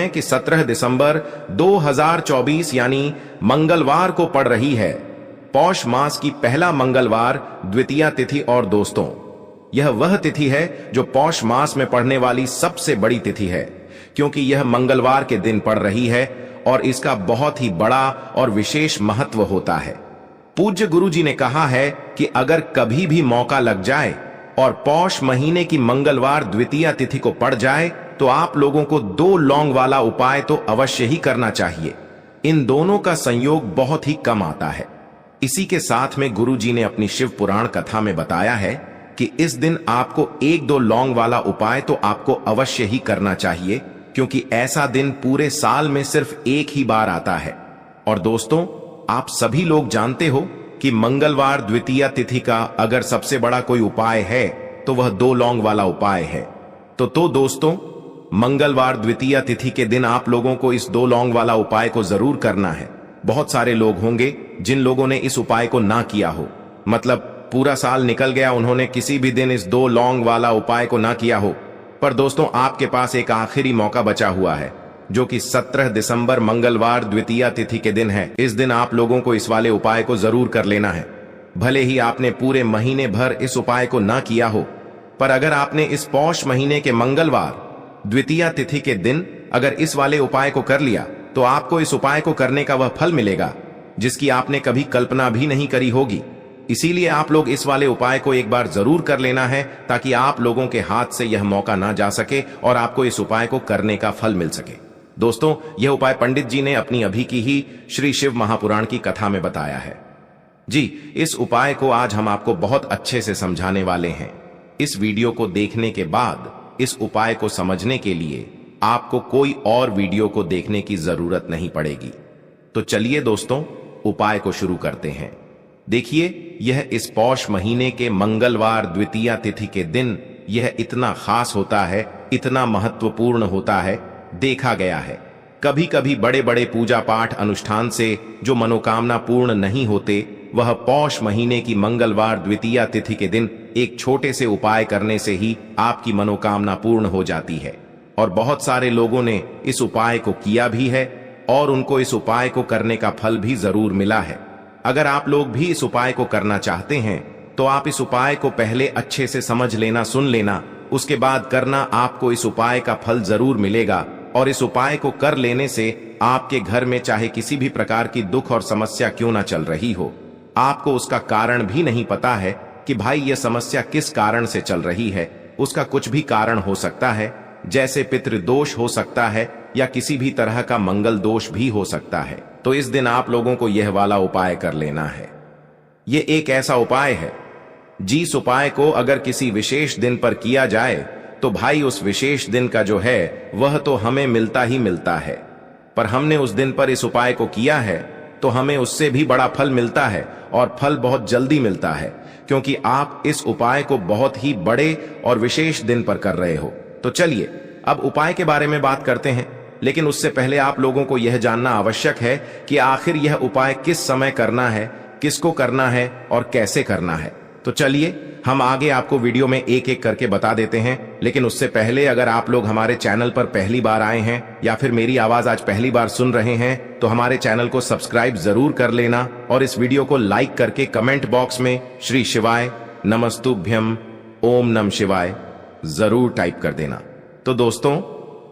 कि 17 दिसंबर 2024 यानी मंगलवार को पड़ रही है पौष मास की पहला मंगलवार द्वितीया तिथि। और दोस्तों, यह वह तिथि है जो पौष मास में पड़ने वाली सबसे बड़ी तिथि है, क्योंकि यह मंगलवार के दिन पड़ रही है और इसका बहुत ही बड़ा और विशेष महत्व होता है। पूज्य गुरु जी ने कहा है कि अगर कभी भी मौका लग जाए और पौष महीने की मंगलवार द्वितीया तिथि को पड़ जाए तो आप लोगों को 2 लौंग वाला उपाय तो अवश्य ही करना चाहिए। इन दोनों का संयोग बहुत ही कम आता है। इसी के साथ में गुरु जी ने अपनी शिव पुराण कथा में बताया है कि इस दिन आपको 1-2 लौंग वाला उपाय तो आपको अवश्य ही करना चाहिए, क्योंकि ऐसा दिन पूरे साल में सिर्फ एक ही बार आता है। और दोस्तों, आप सभी लोग जानते हो कि मंगलवार द्वितीया तिथि का अगर सबसे बड़ा कोई उपाय है तो वह 2 लौंग वाला उपाय है। तो दोस्तों, मंगलवार द्वितीया तिथि के दिन आप लोगों को इस 2 लौंग वाला उपाय को जरूर करना है। बहुत सारे लोग होंगे जिन लोगों ने इस उपाय को ना किया हो, मतलब पूरा साल निकल गया, उन्होंने किसी भी दिन इस 2 लौंग वाला उपाय को ना किया हो। पर दोस्तों, आपके पास एक आखिरी मौका बचा हुआ है, जो कि 17 दिसंबर मंगलवार द्वितीया तिथि के दिन है। इस दिन आप लोगों को इस वाले उपाय को जरूर कर लेना है। भले ही आपने पूरे महीने भर इस उपाय को ना किया हो, पर अगर आपने इस पौष महीने के मंगलवार द्वितीया तिथि के दिन अगर इस वाले उपाय को कर लिया तो आपको इस उपाय को करने का वह फल मिलेगा जिसकी आपने कभी कल्पना भी नहीं करी होगी। इसीलिए आप लोग इस वाले उपाय को एक बार जरूर कर लेना है, ताकि आप लोगों के हाथ से यह मौका ना जा सके और आपको इस उपाय को करने का फल मिल सके। दोस्तों, यह उपाय पंडित जी ने अपनी अभी की ही श्री शिव महापुराण की कथा में बताया है। जी, इस उपाय को आज हम आपको बहुत अच्छे से समझाने वाले हैं। इस वीडियो को देखने के बाद इस उपाय को समझने के लिए आपको कोई और वीडियो को देखने की जरूरत नहीं पड़ेगी। तो चलिए दोस्तों, उपाय को शुरू करते हैं। देखिए, यह इस पौष महीने के मंगलवार द्वितीया तिथि के दिन यह इतना खास होता है, इतना महत्वपूर्ण होता है। देखा गया है कभी कभी बड़े बड़े पूजा पाठ अनुष्ठान से जो मनोकामना पूर्ण नहीं होते, वह पौष महीने की मंगलवार द्वितीया तिथि के दिन एक छोटे से उपाय करने से ही आपकी मनोकामना पूर्ण हो जाती है। और बहुत सारे लोगों ने इस उपाय को किया भी है और उनको इस उपाय को करने का फल भी जरूर मिला है। अगर आप लोग भी इस उपाय को करना चाहते हैं तो आप इस उपाय को पहले अच्छे से समझ लेना, सुन लेना, उसके बाद करना। आपको इस उपाय का फल जरूर मिलेगा और इस उपाय को कर लेने से आपके घर में चाहे किसी भी प्रकार की दुख और समस्या क्यों ना चल रही हो, आपको उसका कारण भी नहीं पता है कि भाई यह समस्या किस कारण से चल रही है। उसका कुछ भी कारण हो सकता है, जैसे पितृदोष हो सकता है या किसी भी तरह का मंगल दोष भी हो सकता है। तो इस दिन आप लोगों को यह वाला उपाय कर लेना है। यह एक ऐसा उपाय है जिस उपाय को अगर किसी विशेष दिन पर किया जाए तो भाई उस विशेष दिन का जो है वह तो हमें मिलता ही मिलता है। पर हमने उस दिन पर इस उपाय को किया है तो हमें उससे भी बड़ा फल मिलता है, और फल बहुत जल्दी मिलता है, क्योंकि आप इस उपाय को बहुत ही बड़े और विशेष दिन पर कर रहे हो। तो चलिए अब उपाय के बारे में बात करते हैं, लेकिन उससे पहले आप लोगों को यह जानना आवश्यक है कि आखिर यह उपाय किस समय करना है, किसको करना है और कैसे करना है। तो चलिए हम आगे आपको वीडियो में एक एक करके बता देते हैं। लेकिन उससे पहले अगर आप लोग हमारे चैनल पर पहली बार आए हैं या फिर मेरी आवाज आज पहली बार सुन रहे हैं तो हमारे चैनल को सब्सक्राइब जरूर कर लेना और इस वीडियो को लाइक करके कमेंट बॉक्स में श्री शिवाय नमस्तुभ्यम ओम नमः शिवाय जरूर टाइप कर देना। तो दोस्तों,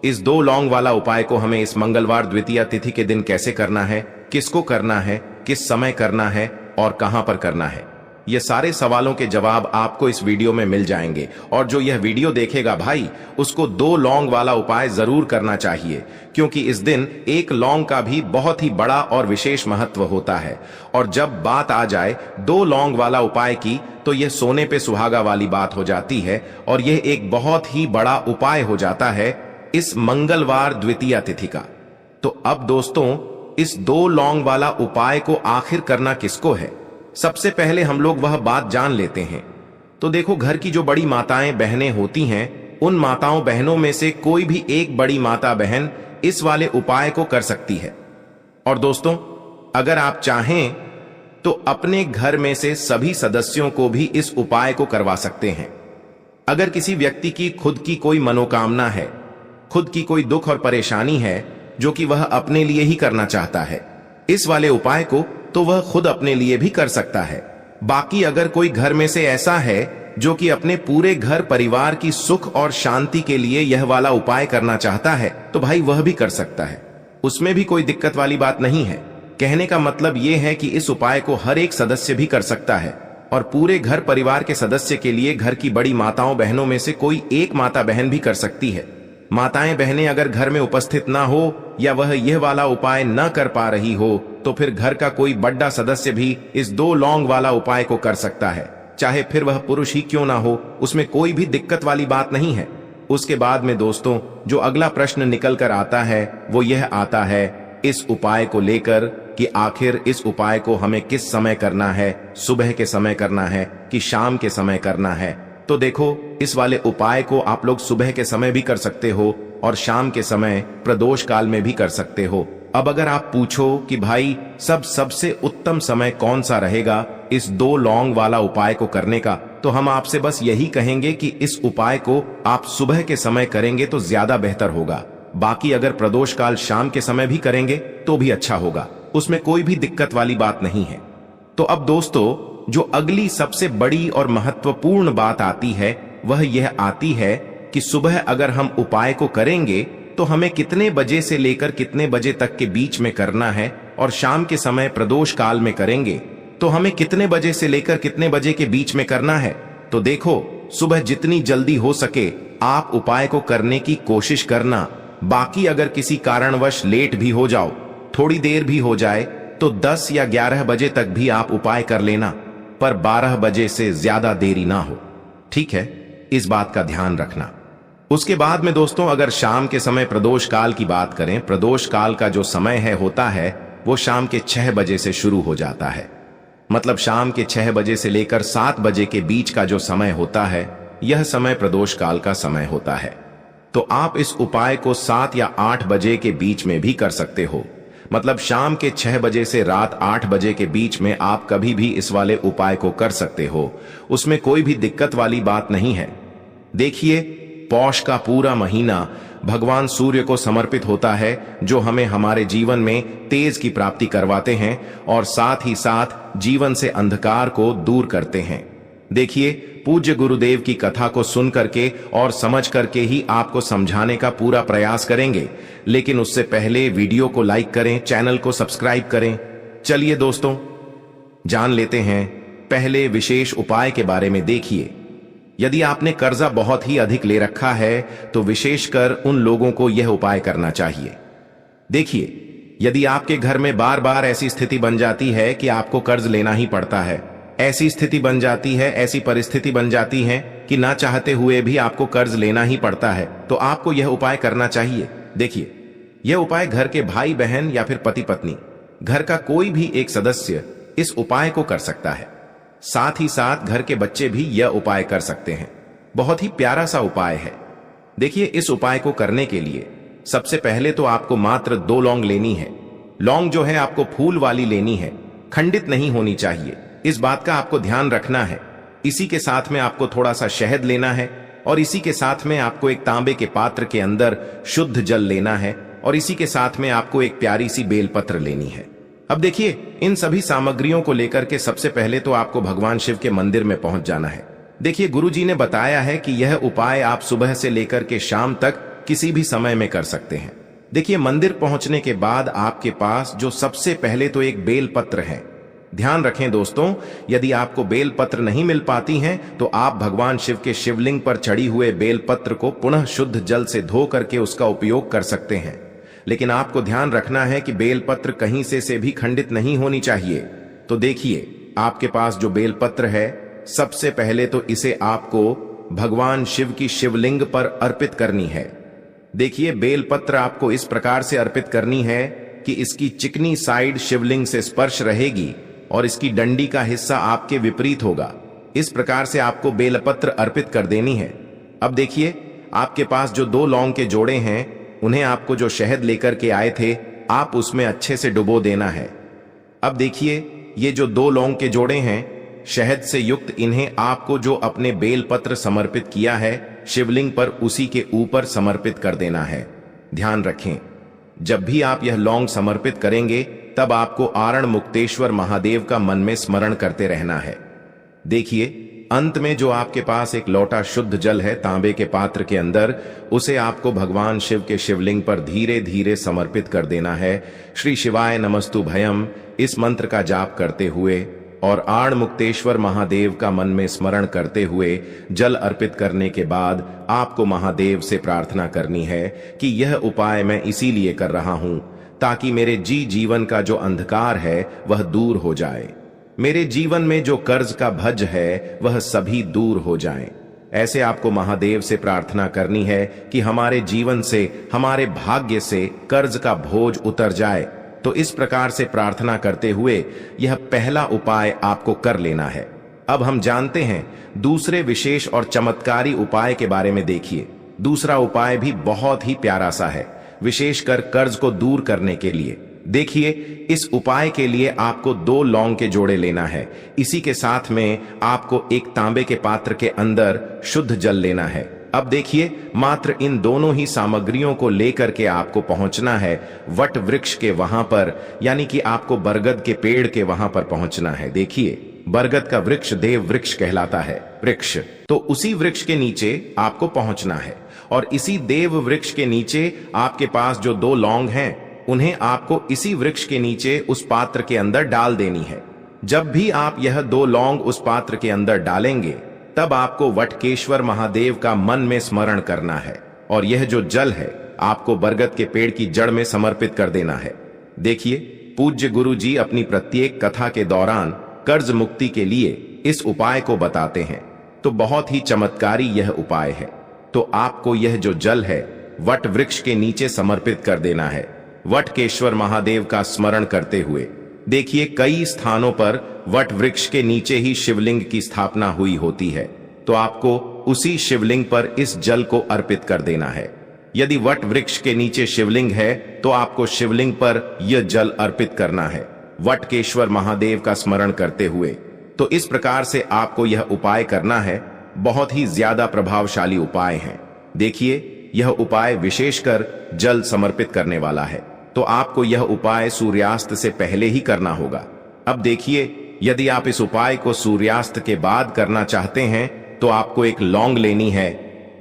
इस 2 लौंग वाला उपाय को हमें इस मंगलवार द्वितीया तिथि के दिन कैसे करना है, किसको करना है, किस समय करना है और कहां पर करना है, ये सारे सवालों के जवाब आपको इस वीडियो में मिल जाएंगे। और जो यह वीडियो देखेगा भाई, उसको 2 लौंग वाला उपाय जरूर करना चाहिए, क्योंकि इस दिन 1 लौंग का भी बहुत ही बड़ा और विशेष महत्व होता है। और जब बात आ जाए 2 लौंग वाला उपाय की, तो यह सोने पे सुहागा वाली बात हो जाती है और यह एक बहुत ही बड़ा उपाय हो जाता है इस मंगलवार द्वितीया तिथि का। तो अब दोस्तों, इस 2 लौंग वाला उपाय को आखिर करना किसको है, सबसे पहले हम लोग वह बात जान लेते हैं। तो देखो, घर की जो बड़ी माताएं बहनें होती हैं, उन माताओं बहनों में से कोई भी एक बड़ी माता बहन इस वाले उपाय को कर सकती है। और दोस्तों, अगर आप चाहें तो अपने घर में से सभी सदस्यों को भी इस उपाय को करवा सकते हैं। अगर किसी व्यक्ति की खुद की कोई मनोकामना है खुद की कोई दुख और परेशानी है जो कि वह अपने लिए ही करना चाहता है, इस वाले उपाय को तो वह खुद अपने लिए भी कर सकता है। बाकी अगर कोई घर में से ऐसा है जो कि अपने पूरे घर परिवार की सुख और शांति के लिए यह वाला उपाय करना चाहता है, तो भाई वह भी कर सकता है, उसमें भी कोई दिक्कत वाली बात नहीं है। कहने का मतलब यह है कि इस उपाय को हर एक सदस्य भी कर सकता है और पूरे घर परिवार के सदस्य के लिए घर की बड़ी माताओं बहनों में से कोई एक माता बहन भी कर सकती है। माताएं बहनें अगर घर में उपस्थित ना हो या वह यह वाला उपाय न कर पा रही हो तो फिर घर का कोई बड़ा सदस्य भी इस 2 लौंग वाला उपाय को कर सकता है, चाहे फिर वह पुरुष ही क्यों ना हो, उसमें कोई भी दिक्कत वाली बात नहीं है। उसके बाद में दोस्तों जो अगला प्रश्न निकल कर आता है वो यह आता है इस उपाय को लेकर कि आखिर इस उपाय को हमें किस समय करना है, सुबह के समय करना है कि शाम के समय करना है। तो देखो, इस वाले उपाय को आप लोग सुबह के समय भी कर सकते हो और शाम के समय प्रदोष काल में भी कर सकते हो। अब अगर आप पूछो कि भाई सबसे उत्तम समय कौन सा रहेगा इस 2 लौंग वाला उपाय को करने का, तो हम आपसे बस यही कहेंगे कि इस उपाय को आप सुबह के समय करेंगे तो ज्यादा बेहतर होगा। बाकी अगर प्रदोष काल शाम के समय भी करेंगे तो भी अच्छा होगा, उसमें कोई भी दिक्कत वाली बात नहीं है। तो अब दोस्तों जो अगली सबसे बड़ी और महत्वपूर्ण बात आती है वह यह आती है कि सुबह अगर हम उपाय को करेंगे तो हमें कितने बजे से लेकर कितने बजे तक के बीच में करना है, और शाम के समय प्रदोष काल में करेंगे तो हमें कितने बजे से लेकर कितने बजे के बीच में करना है। तो देखो, सुबह जितनी जल्दी हो सके आप उपाय को करने की कोशिश करना। बाकी अगर किसी कारणवश लेट भी हो जाओ, थोड़ी देर भी हो जाए, तो 10 या 11 बजे तक भी आप उपाय कर लेना, पर 12 बजे से ज्यादा देरी ना हो, ठीक है? इस बात का ध्यान रखना। उसके बाद में दोस्तों अगर शाम के समय प्रदोष काल की बात करें, प्रदोष काल का जो समय होता है वो शाम के 6 बजे से शुरू हो जाता है। मतलब शाम के 6 बजे से लेकर 7 बजे के बीच का जो समय होता है यह समय प्रदोष काल का समय होता है। तो आप इस उपाय को 7 या 8 बजे के बीच में भी कर सकते हो। मतलब शाम के 6 बजे से रात 8 बजे के बीच में आप कभी भी इस वाले उपाय को कर सकते हो, उसमें कोई भी दिक्कत वाली बात नहीं है। देखिए, पौष का पूरा महीना भगवान सूर्य को समर्पित होता है जो हमें हमारे जीवन में तेज की प्राप्ति करवाते हैं और साथ ही साथ जीवन से अंधकार को दूर करते हैं। देखिए, पूज्य गुरुदेव की कथा को सुन करके और समझ करके ही आपको समझाने का पूरा प्रयास करेंगे, लेकिन उससे पहले वीडियो को लाइक करें, चैनल को सब्सक्राइब करें। चलिए दोस्तों, जान लेते हैं पहले विशेष उपाय के बारे में। देखिए, यदि आपने कर्जा बहुत ही अधिक ले रखा है तो विशेषकर उन लोगों को यह उपाय करना चाहिए। देखिए, यदि आपके घर में बार बार ऐसी स्थिति बन जाती है कि आपको कर्ज लेना ही पड़ता है, ऐसी स्थिति बन जाती है, ऐसी परिस्थिति बन जाती है कि ना चाहते हुए भी आपको कर्ज लेना ही पड़ता है, तो आपको यह उपाय करना चाहिए। देखिए, यह उपाय घर के भाई बहन या फिर पति पत्नी, घर का कोई भी एक सदस्य इस उपाय को कर सकता है। साथ ही साथ घर के बच्चे भी यह उपाय कर सकते हैं। बहुत ही प्यारा सा उपाय है। देखिए, इस उपाय को करने के लिए सबसे पहले तो आपको मात्र 2 लौंग लेनी है। लौंग जो है आपको फूल वाली लेनी है, खंडित नहीं होनी चाहिए, इस बात का आपको ध्यान रखना है। इसी के साथ में आपको थोड़ा सा शहद लेना है और इसी के साथ में आपको एक तांबे के पात्र के अंदर शुद्ध जल लेना है और इसी के साथ में आपको एक प्यारी सी बेलपत्र लेनी है। अब देखिए, इन सभी सामग्रियों को लेकर के सबसे पहले तो आपको भगवान शिव के मंदिर में पहुंच जाना है। देखिए, गुरुजी ने बताया है कि यह उपाय आप सुबह से लेकर के शाम तक किसी भी समय में कर सकते हैं। देखिए, मंदिर पहुंचने के बाद आपके पास जो सबसे पहले तो एक बेलपत्र है। ध्यान रखें दोस्तों, यदि आपको बेलपत्र नहीं मिल पाती हैं तो आप भगवान शिव के शिवलिंग पर चढ़ी हुए बेलपत्र को पुनः शुद्ध जल से धो करके उसका उपयोग कर सकते हैं। लेकिन आपको ध्यान रखना है कि बेलपत्र कहीं से भी खंडित नहीं होनी चाहिए। तो देखिए, आपके पास जो बेलपत्र है, सबसे पहले तो इसे आपको भगवान शिव की शिवलिंग पर अर्पित करनी है। देखिए, बेलपत्र आपको इस प्रकार से अर्पित करनी है कि इसकी चिकनी साइड शिवलिंग से स्पर्श रहेगी और इसकी डंडी का हिस्सा आपके विपरीत होगा। इस प्रकार से आपको बेलपत्र अर्पित कर देनी है। अब देखिए, आपके पास जो 2 लौंग के जोड़े हैं, उन्हें आपको जो शहद लेकर के आए थे, आप उसमें अच्छे से डुबो देना है। अब देखिए, ये जो 2 लौंग के जोड़े हैं शहद से युक्त, इन्हें आपको जो अपने बेलपत्र समर्पित किया है शिवलिंग पर उसी के ऊपर समर्पित कर देना है। ध्यान रखें, जब भी आप यह लौंग समर्पित करेंगे तब आपको आरण मुक्तेश्वर महादेव का मन में स्मरण करते रहना है। देखिए, अंत में जो आपके पास एक लोटा शुद्ध जल है तांबे के पात्र के अंदर, उसे आपको भगवान शिव के शिवलिंग पर धीरे धीरे समर्पित कर देना है। श्री शिवाय नमस्तु भयम इस मंत्र का जाप करते हुए और आण मुक्तेश्वर महादेव का मन में स्मरण करते हुए जल अर्पित करने के बाद आपको महादेव से प्रार्थना करनी है कि यह उपाय मैं इसीलिए कर रहा हूं ताकि मेरे जीवन का जो अंधकार है वह दूर हो जाए, मेरे जीवन में जो कर्ज का भज है वह सभी दूर हो जाए। ऐसे आपको महादेव से प्रार्थना करनी है कि हमारे जीवन से, हमारे भाग्य से कर्ज का बोझ उतर जाए। तो इस प्रकार से प्रार्थना करते हुए यह पहला उपाय आपको कर लेना है। अब हम जानते हैं दूसरे विशेष और चमत्कारी उपाय के बारे में। देखिए, दूसरा उपाय भी बहुत ही प्यारा सा है, विशेषकर कर्ज को दूर करने के लिए। देखिए, इस उपाय के लिए आपको 2 लौंग के जोड़े लेना है। इसी के साथ में आपको एक तांबे के पात्र के अंदर शुद्ध जल लेना है। अब देखिए, मात्र इन दोनों ही सामग्रियों को लेकर के आपको पहुंचना है वट वृक्ष के वहां पर, यानी कि आपको बरगद के पेड़ के वहां पर पहुंचना है। देखिए, बरगद का वृक्ष देव वृक्ष कहलाता है। वृक्ष तो उसी वृक्ष के नीचे आपको पहुंचना है और इसी देव वृक्ष के नीचे आपके पास जो 2 लौंग हैं उन्हें आपको इसी वृक्ष के नीचे उस पात्र के अंदर डाल देनी है। जब भी आप यह 2 लौंग उस पात्र के अंदर डालेंगे तब आपको वटकेश्वर महादेव का मन में स्मरण करना है और यह जो जल है आपको बरगद के पेड़ की जड़ में समर्पित कर देना है। देखिए, पूज्य गुरु जी अपनी प्रत्येक कथा के दौरान कर्ज मुक्ति के लिए इस उपाय को बताते हैं, तो बहुत ही चमत्कारी यह उपाय है। तो आपको यह जो जल है वट वृक्ष के नीचे समर्पित कर देना है, वटकेश्वर महादेव का स्मरण करते हुए। देखिए, कई स्थानों पर वट वृक्ष के नीचे ही शिवलिंग की स्थापना हुई होती है, तो आपको उसी शिवलिंग पर इस जल को अर्पित कर देना है। यदि वट वृक्ष के नीचे शिवलिंग है तो आपको शिवलिंग पर यह जल अर्पित करना है, वटकेश्वर महादेव का स्मरण करते हुए। तो इस प्रकार से आपको यह उपाय करना है। बहुत ही ज्यादा प्रभावशाली उपाय है। देखिए, यह उपाय विशेषकर जल समर्पित करने वाला है, तो आपको यह उपाय सूर्यास्त से पहले ही करना होगा। अब देखिए, यदि आप इस उपाय को सूर्यास्त के बाद करना चाहते हैं तो आपको एक लौंग लेनी है।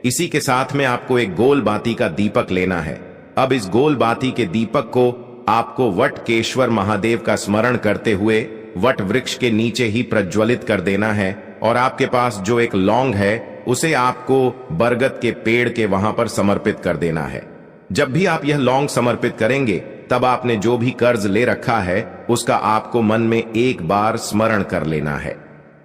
इसी के साथ में आपको एक गोल बाती का दीपक लेना है। अब इस गोल बाती के दीपक को आपको वटकेश्वर महादेव का स्मरण करते हुए वट वृक्ष के नीचे ही प्रज्वलित कर देना है और आपके पास जो एक लौंग है उसे आपको बरगद के पेड़ के वहां पर समर्पित कर देना है। जब भी आप यह लौंग समर्पित करेंगे तब आपने जो भी कर्ज ले रखा है उसका आपको मन में एक बार स्मरण कर लेना है।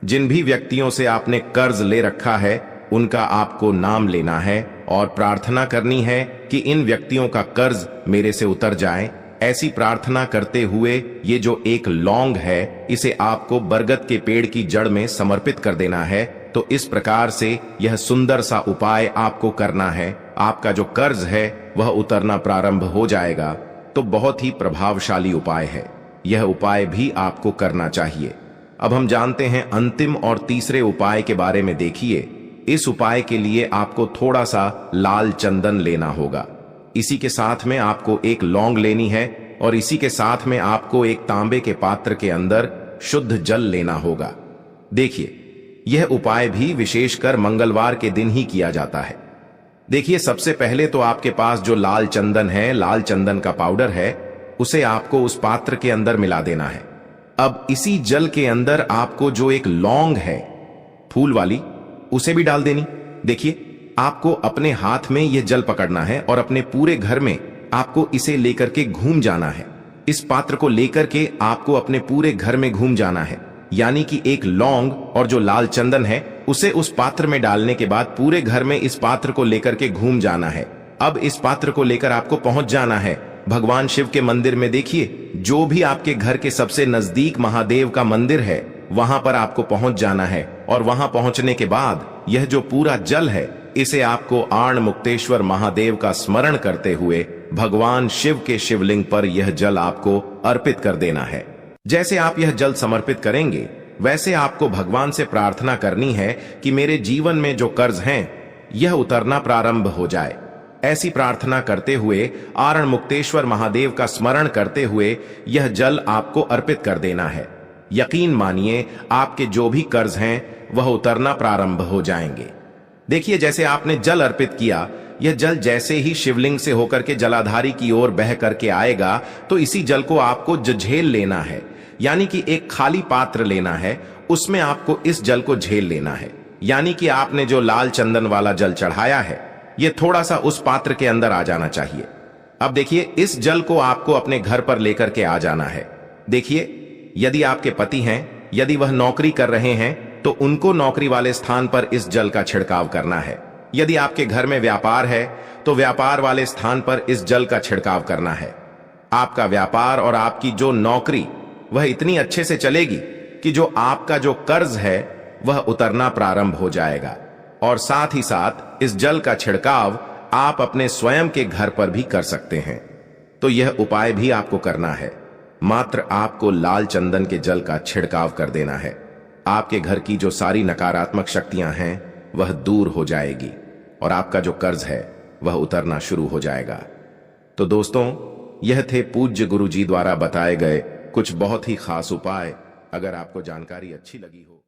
जिन भी व्यक्तियों से आपने कर्ज ले रखा है उनका आपको नाम लेना है और प्रार्थना करनी है कि इन व्यक्तियों का कर्ज मेरे से उतर जाए। ऐसी प्रार्थना करते हुए ये जो एक लौंग है इसे आपको बरगद के पेड़ की जड़ में समर्पित कर देना है। तो इस प्रकार से यह सुंदर सा उपाय आपको करना है। आपका जो कर्ज है वह उतरना प्रारंभ हो जाएगा। तो बहुत ही प्रभावशाली उपाय है, यह उपाय भी आपको करना चाहिए। अब हम जानते हैं अंतिम और तीसरे उपाय के बारे में। देखिए, इस उपाय के लिए आपको थोड़ा सा लाल चंदन लेना होगा। इसी के साथ में आपको एक लौंग लेनी है और इसी के साथ में आपको एक तांबे के पात्र के अंदर शुद्ध जल लेना होगा। देखिए, यह उपाय भी विशेषकर मंगलवार के दिन ही किया जाता है। देखिए, सबसे पहले तो आपके पास जो लाल चंदन है, लाल चंदन का पाउडर है, उसे आपको उस पात्र के अंदर मिला देना है। अब इसी जल के अंदर आपको जो एक लौंग है फूल वाली, उसे भी डाल देनी। देखिए, आपको अपने हाथ में यह जल पकड़ना है और अपने पूरे घर में आपको इसे लेकर के घूम जाना है। इस पात्र को लेकर के आपको अपने पूरे घर में घूम जाना है। यानी कि एक लौंग और जो लाल चंदन है उसे उस पात्र में डालने के बाद पूरे घर में इस पात्र को लेकर के घूम जाना है। अब इस पात्र को लेकर आपको पहुंच जाना है भगवान शिव के मंदिर में। देखिए, जो भी आपके घर के सबसे नजदीक महादेव का मंदिर है वहां पर आपको पहुंच जाना है और वहां पहुंचने के बाद यह जो पूरा जल है इसे आपको आण मुक्तेश्वर महादेव का स्मरण करते हुए भगवान शिव के शिवलिंग पर यह जल आपको अर्पित कर देना है। जैसे आप यह जल समर्पित करेंगे वैसे आपको भगवान से प्रार्थना करनी है कि मेरे जीवन में जो कर्ज हैं यह उतरना प्रारंभ हो जाए। ऐसी प्रार्थना करते हुए आरण मुक्तेश्वर महादेव का स्मरण करते हुए यह जल आपको अर्पित कर देना है। यकीन मानिए आपके जो भी कर्ज हैं वह उतरना प्रारंभ हो जाएंगे। देखिए, जैसे आपने जल अर्पित किया, यह जल जैसे ही शिवलिंग से होकर के जलाधारी की ओर बह करके आएगा तो इसी जल को आपको झेल लेना है, यानी कि एक खाली पात्र लेना है, उसमें आपको इस जल को झेल लेना है। यानी कि आपने जो लाल चंदन वाला जल चढ़ाया है यह थोड़ा सा उस पात्र के अंदर आ जाना चाहिए। अब देखिए, इस जल को आपको अपने घर पर लेकर के आ जाना है। देखिए, यदि आपके पति हैं, यदि वह नौकरी कर रहे हैं तो उनको नौकरी वाले स्थान पर इस जल का छिड़काव करना है। यदि आपके घर में व्यापार है तो व्यापार वाले स्थान पर इस जल का छिड़काव करना है। आपका व्यापार और आपकी जो नौकरी वह इतनी अच्छे से चलेगी कि जो आपका जो कर्ज है वह उतरना प्रारंभ हो जाएगा। और साथ ही साथ इस जल का छिड़काव आप अपने स्वयं के घर पर भी कर सकते हैं। तो यह उपाय भी आपको करना है। मात्र आपको लाल चंदन के जल का छिड़काव कर देना है। आपके घर की जो सारी नकारात्मक शक्तियां हैं वह दूर हो जाएगी और आपका जो कर्ज है वह उतरना शुरू हो जाएगा। तो दोस्तों, यह थे पूज्य गुरु जी द्वारा बताए गए कुछ बहुत ही खास उपाय। अगर आपको जानकारी अच्छी लगी हो